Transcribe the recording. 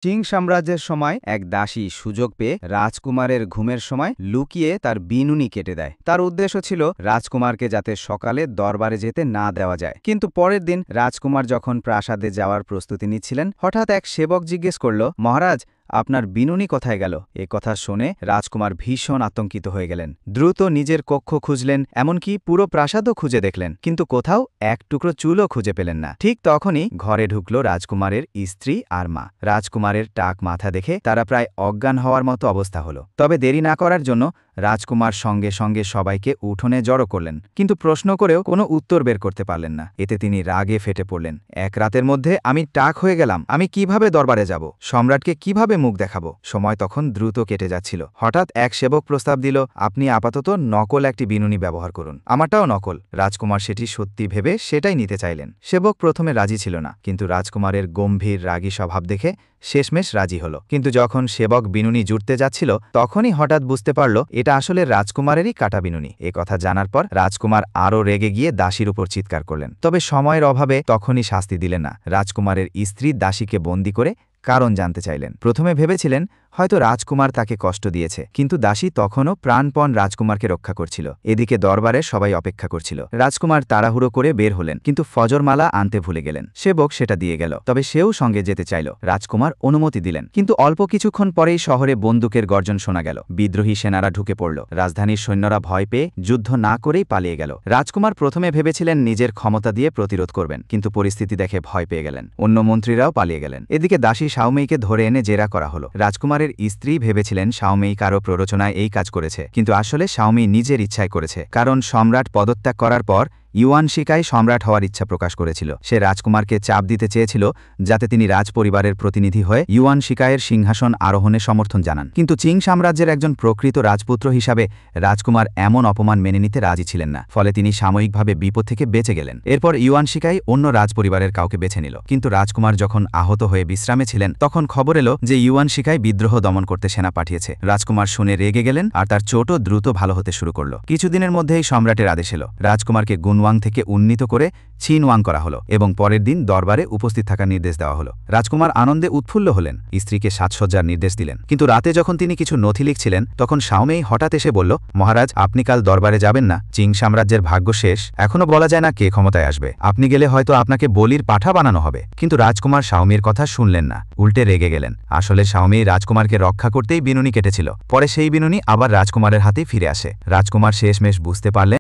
চিং সাম্রাজ্যের সময় এক দাসী সুযোগ পেয়ে রাজকুমারের ঘুমের সময় লুকিয়ে তার বিনুনি কেটে দেয়। তার উদ্দেশ্য ছিল রাজকুমারকে যাতে সকালে দরবারে যেতে না দেওয়া যায়। কিন্তু পরের দিন রাজকুমার যখন প্রাসাদে যাওয়ার প্রস্তুতি নিচ্ছিলেন, হঠাৎ এক সেবক জিজ্ঞেস করল, মহারাজ, আপনার বিনুনি কোথায় গেল? এ কথা শুনে রাজকুমার ভীষণ আতঙ্কিত হয়ে গেলেন। দ্রুত নিজের কক্ষ খুঁজলেন, এমনকি পুরো প্রাসাদও খুঁজে দেখলেন, কিন্তু কোথাও এক টুকরো চুলও খুঁজে পেলেন না। ঠিক তখনই ঘরে ঢুকল রাজকুমারের স্ত্রী আর মা। রাজকুমারের টাক মাথা দেখে তারা প্রায় অজ্ঞান হওয়ার মতো অবস্থা হলো। তবে দেরি না করার জন্য রাজকুমার সঙ্গে সঙ্গে সবাইকে উঠোনে জড়ো করলেন, কিন্তু প্রশ্ন করেও কোনো উত্তর বের করতে পারলেন না। এতে তিনি রাগে ফেটে পড়লেন। এক রাতের মধ্যে আমি টাক হয়ে গেলাম, আমি কিভাবে দরবারে যাব? সম্রাটকে কিভাবে মুখ দেখাবো? সময় তখন দ্রুত কেটে যাচ্ছিল। হঠাৎ এক সেবক প্রস্তাব দিল, আপনি আপাতত নকল একটি বিনুনি ব্যবহার করুন। আমারটাও নকল। রাজকুমার সেটি সত্যি ভেবে সেটাই নিতে চাইলেন। সেবক প্রথমে রাজি ছিল না, কিন্তু রাজকুমারের গম্ভীর রাগী স্বভাব দেখে শেষমেশ রাজি হল। কিন্তু যখন সেবক বিনুনি জুড়তে যাচ্ছিল, তখনই হঠাৎ বুঝতে পারল এটা আসলে রাজকুমারেরই কাটা বিনুনি। এ কথা জানার পর রাজকুমার আরও রেগে গিয়ে দাসীর উপর চিৎকার করলেন। তবে সময়ের অভাবে তখনই শাস্তি দিলেন না। রাজকুমারের স্ত্রী দাসীকে বন্দী করে কারণ জানতে চাইলেন। প্রথমে ভেবেছিলেন হয়তো রাজকুমার তাকে কষ্ট দিয়েছে, কিন্তু দাসী তখনও প্রাণপণ রাজকুমারকে রক্ষা করছিল। এদিকে দরবারে সবাই অপেক্ষা করছিল। রাজকুমার তাড়াহুড়ো করে বের হলেন, কিন্তু ফজরমালা আনতে ভুলে গেলেন। সেবক সেটা দিয়ে গেল, তবে সেও সঙ্গে যেতে চাইল। রাজকুমার অনুমতি দিলেন, কিন্তু অল্প কিছুক্ষণ পরেই শহরে বন্দুকের গর্জন শোনা গেল। বিদ্রোহী সেনারা ঢুকে পড়ল। রাজধানীর সৈন্যরা ভয় পেয়ে যুদ্ধ না করেই পালিয়ে গেল। রাজকুমার প্রথমে ভেবেছিলেন নিজের ক্ষমতা দিয়ে প্রতিরোধ করবেন, কিন্তু পরিস্থিতি দেখে ভয় পেয়ে গেলেন। অন্য মন্ত্রীরাও পালিয়ে গেলেন। এদিকে দাসী শাওমেইকে ধরে এনে জেরা করা হলো। রাজকুমারের স্ত্রী ভেবেছিলেন শাওমেই কারো প্ররোচনায় এই কাজ করেছে, কিন্তু আসলে শাওমেই নিজের ইচ্ছায় করেছে। কারণ সম্রাট পদত্যাগ করার পর ইউয়ান শিকাই সম্রাট হওয়ার ইচ্ছা প্রকাশ করেছিল। সে রাজকুমারকে চাপ দিতে চেয়েছিল যাতে তিনি রাজপরিবারের প্রতিনিধি হয়ে ইউয়ান শিকাইয়ের সিংহাসন আরোহণে সমর্থন জানান। কিন্তু চিং সাম্রাজ্যের একজন প্রকৃত রাজপুত্র হিসাবে রাজকুমার এমন অপমান মেনে নিতে রাজি ছিলেন না। ফলে তিনি সাময়িকভাবে বিপদ থেকে বেঁচে গেলেন। এরপর ইউয়ান শিকাই অন্য রাজপরিবারের কাউকে বেছে নিল। কিন্তু রাজকুমার যখন আহত হয়ে বিশ্রামে ছিলেন, তখন খবর এলো যে ইউয়ান শিকাই বিদ্রোহ দমন করতে সেনা পাঠিয়েছে। রাজকুমার শুনে রেগে গেলেন, আর তার চোটও দ্রুত ভালো হতে শুরু করল। কিছুদিনের মধ্যেই সম্রাটের আদেশ এলো, রাজকুমারকে গুনওয়াং থেকে উন্নীত করে ছিনওয়াং করা হলো এবং পরের দিন দরবারে উপস্থিত থাকার নির্দেশ দেওয়া হলো। রাজকুমার আনন্দে উৎফুল্ল হলেন, স্ত্রীকে সাজসজ্জার নির্দেশ দিলেন। কিন্তু রাতে যখন তিনি কিছু নথি লিখছিলেন, তখন শাওমেই হঠাৎ এসে বলল, মহারাজ, আপনি কাল দরবারে যাবেন না। চিং সাম্রাজ্যের ভাগ্য শেষ, এখনো বলা যায় না কে ক্ষমতায় আসবে। আপনি গেলে হয়তো আপনাকে বলির পাঠা বানানো হবে। কিন্তু রাজকুমার শাওমেইর কথা শুনলেন না, উল্টে রেগে গেলেন। আসলে শাওমেই রাজকুমারকে রক্ষা করতেই বিনুনি কেটেছিল। পরে সেই বিনুনি আবার রাজকুমারের হাতেই ফিরে আসে। রাজকুমার শেষমেশ বুঝতে পারলেন